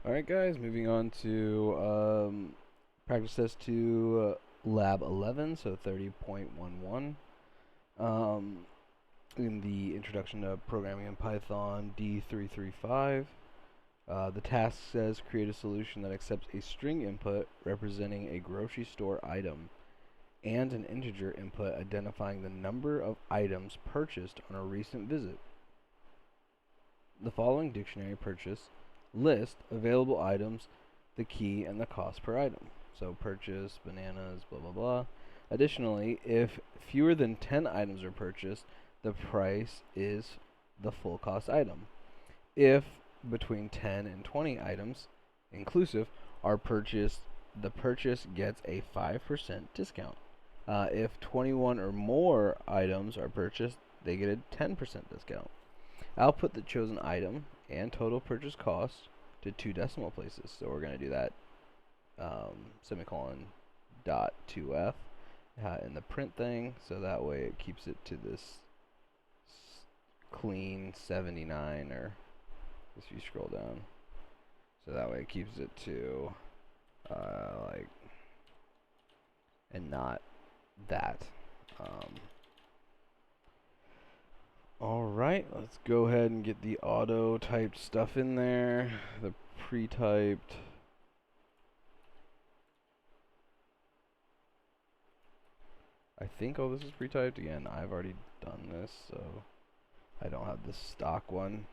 Alright guys, moving on to practice test 2 lab 11, so 30.11. In the introduction to programming in Python D335, the task says create a solution that accepts a string input representing a grocery store item and an integer input identifying the number of items purchased on a recent visit. The following dictionary purchase list available items, the key, and the cost per item. So purchase, bananas, blah blah blah. Additionally, if fewer than 10 items are purchased, the price is the full cost item. If between 10 and 20 items, inclusive, are purchased, the purchase gets a 5% discount. If 21 or more items are purchased, they get a 10% discount. Output the chosen item and total purchase cost to 2 decimal places. So we're going to do that semicolon dot 2f in the print thing, so that way it keeps it to this clean 79, or if you scroll down, so that way it keeps it to like, and not that. Alright, let's go ahead and get the auto typed stuff in there, the pre-typed. I think all this is pre-typed. Again, I've already done this, so I don't have the stock one.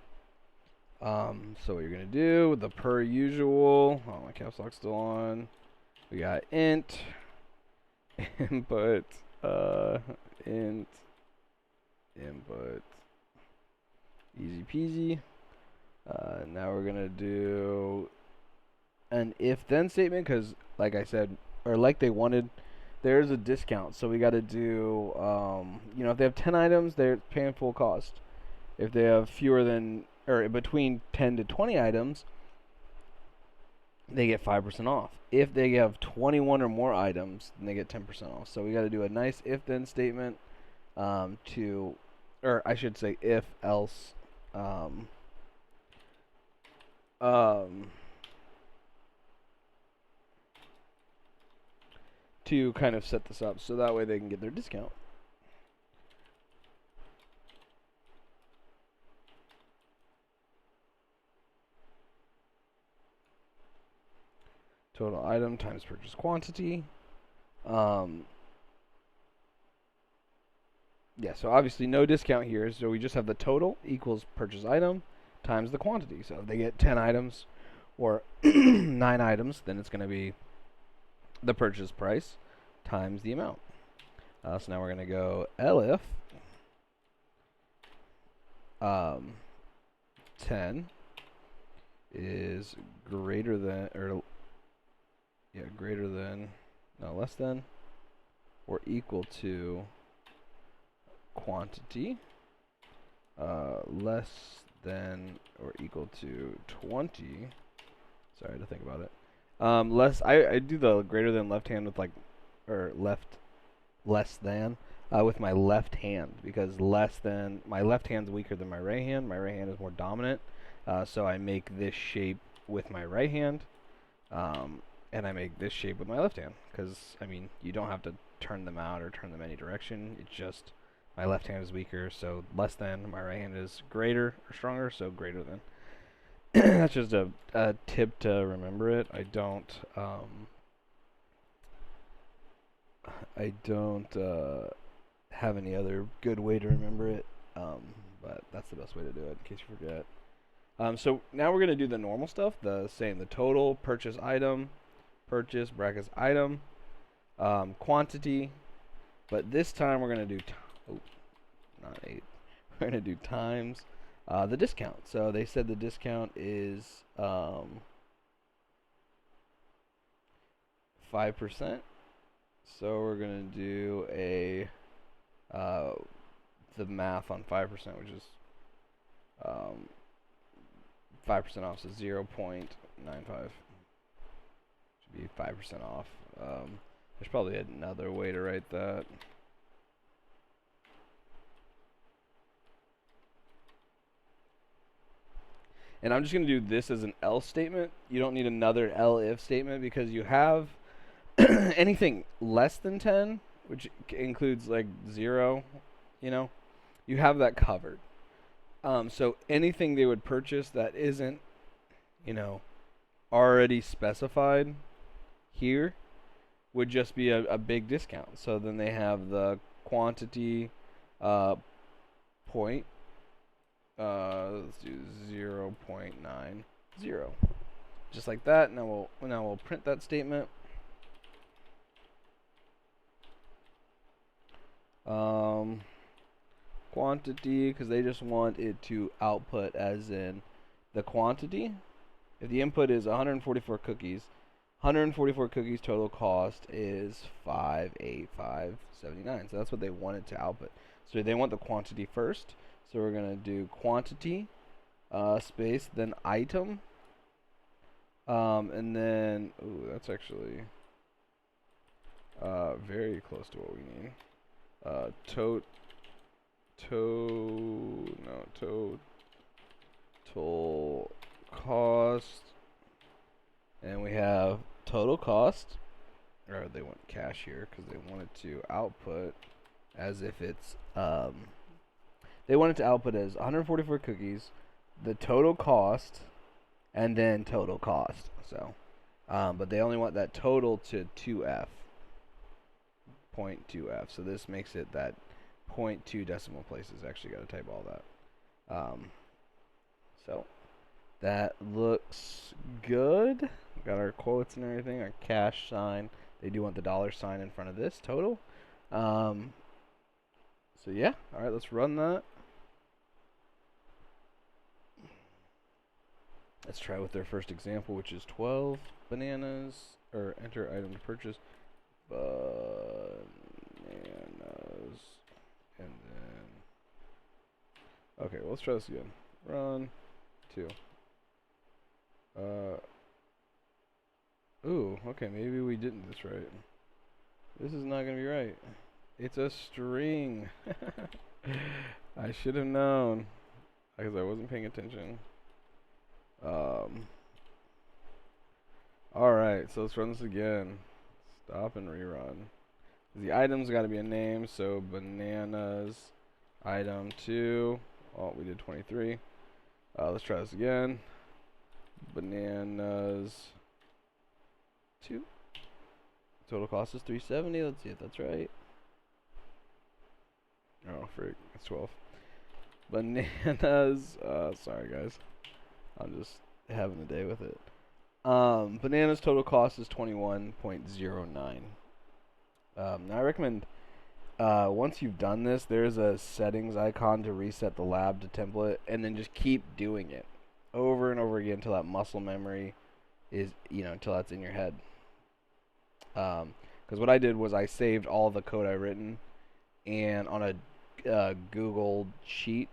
So what you're gonna do with the per usual, oh, my caps lock's still on. We got int, input, int, input, easy peasy. Now we're gonna do an if-then statement, because like I said, or like they wanted, there's a discount, so we got to do, if they have 10 items, they're paying full cost. If they have fewer than, or between 10 to 20 items, they get 5% off. If they have 21 or more items, then they get 10% off. So we got to do a nice if-then statement or I should say if-else, to kind of set this up so that way they can get their discount. Total item times purchase quantity. Yeah, so obviously no discount here, so we just have the total equals purchase item times the quantity. So if they get 10 items or 9 items, then it's going to be the purchase price times the amount. So now we're going to go elif 10 is greater than, or yeah, greater than, no, less than or equal to quantity, less than or equal to 20. Sorry to think about it. I do the greater than left hand with like, or less than with my left hand, because less than, my left hand's weaker than my right hand. My right hand is more dominant, so I make this shape with my right hand, and I make this shape with my left hand, because I mean, you don't have to turn them out or turn them any direction. It's just my left hand is weaker, so less than. My right hand is greater or stronger, so greater than. That's just a tip to remember it. I don't have any other good way to remember it, but that's the best way to do it in case you forget. So now we're going to do the normal stuff, the total, purchase item, purchase, brackets, item, quantity, but this time we're going to do, not 8, we're going to do times the discount. So they said the discount is 5%. So we're going to do the math on 5%, which is 5% off, so 0.95. Should be 5% off. There's probably another way to write that. And I'm just going to do this as an else statement. You don't need another elif statement because you have anything less than 10, which includes like 0, you have that covered. So anything they would purchase that isn't, already specified here would just be a big discount. So then they have the quantity point. Let's do 0.90, just like that. Now we'll print that statement. Quantity, because they just want it to output as in the quantity. If the input is 144 cookies, 144 cookies total cost is 585.79. So that's what they wanted to output. So they want the quantity first. So we're gonna do quantity space then item, and then that's actually very close to what we need. Total cost, and we have total cost, or they want cash here because they wanted to output as if it's they wanted to output as 144 cookies, the total cost, and then total cost. So, but they only want that total to 2f, 0.2f. So this makes it that 0.2 decimal places. Actually, got to type all that. So that looks good. Got our quotes and everything. Our cash sign. They do want the $sign in front of this total. So yeah. All right, let's run that. Let's try with their first example, which is 12 bananas, or enter item to purchase. Bananas. And then, okay, well, let's try this again. Run 2. Ooh, okay, maybe we didn't do this right. This is not gonna be right. It's a string. I should have known because I wasn't paying attention. Alright, so let's run this again. Stop and rerun. The item's got to be a name, so bananas item 2. Oh, we did 23. Let's try this again. Bananas 2. Total cost is 370. Let's see if that's right. Oh, freak. It's 12. Bananas. Sorry, guys. I'm just having a day with it. Bananas total cost is 21.09. Now I recommend once you've done this, there's a settings icon to reset the lab to template, and then just keep doing it over and over again until that muscle memory is, until that's in your head. Because what I did was I saved all the code I written and on a Google sheet,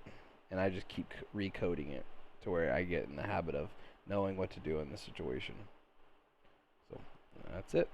and I just keep recoding it to where I get in the habit of knowing what to do in this situation. So that's it.